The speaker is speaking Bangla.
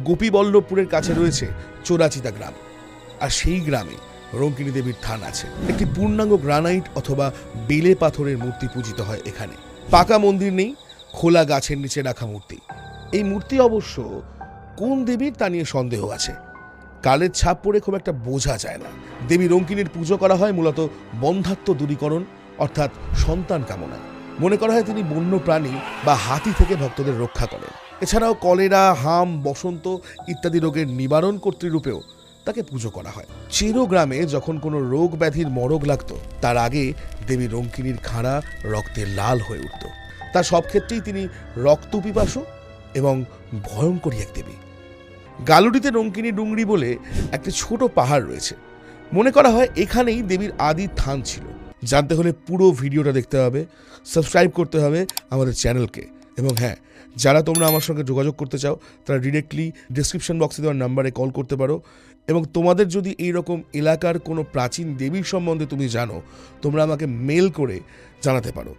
গোপীবল্লভপুরের কাছে রয়েছে চোরাচিতা গ্রাম, আর সেই গ্রামে রঙ্কিনী দেবীর থান আছে। একটি পূর্ণাঙ্গ গ্রানাইট অথবা বেলে পাথরের মূর্তি পূজিত হয় এখানে। পাকা মন্দির নেই, খোলা গাছের নিচে রাখা মূর্তি। এই মূর্তি অবশ্য কোন দেবীর তা নিয়ে সন্দেহ আছে, কালের ছাপ পড়ে খুব একটা বোঝা যায় না। দেবী রঙ্কিনীর পুজো করা হয় মূলত বন্ধ্যাত্ব দূরীকরণ অর্থাৎ সন্তান কামনায়। মনে করা হয় তিনি বন্য প্রাণী বা হাতি থেকে ভক্তদের রক্ষা করেন। এছাড়াও কলেরা, হাম, বসন্ত ইত্যাদি রোগের নিবারণ কর্তৃরূপেও তাকে পুজো করা হয়। চেরো গ্রামে যখন কোনো রোগ ব্যাধির মরগ লাগত, তার আগে দেবী রঙ্কিনীর খাঁড়া রক্তে লাল হয়ে উঠত। তার সব ক্ষেত্রেই তিনি রক্তপিপাসু এবং ভয়ঙ্করী এক দেবী। গালুডিতে রঙ্কিনী ডুংরি বলে একটি ছোট পাহাড় রয়েছে। মনে করা হয় এখানেই দেবীর আদি থান ছিল। জানতে হলে পুরো ভিডিওটা দেখতে হবে, সাবস্ক্রাইব করতে হবে আমাদের চ্যানেলকে। এবং হ্যাঁ, যারা তোমরা আমার সঙ্গে যোগাযোগ করতে চাও তারা ডিরেক্টলি ডিসক্রিপশন বক্সে দেওয়ার নাম্বারে কল করতে পারো। এবং তোমাদের যদি এই রকম এলাকার কোনো প্রাচীন দেবীর সম্বন্ধে তুমি জানো, তোমরা আমাকে মেল করে জানাতে পারো।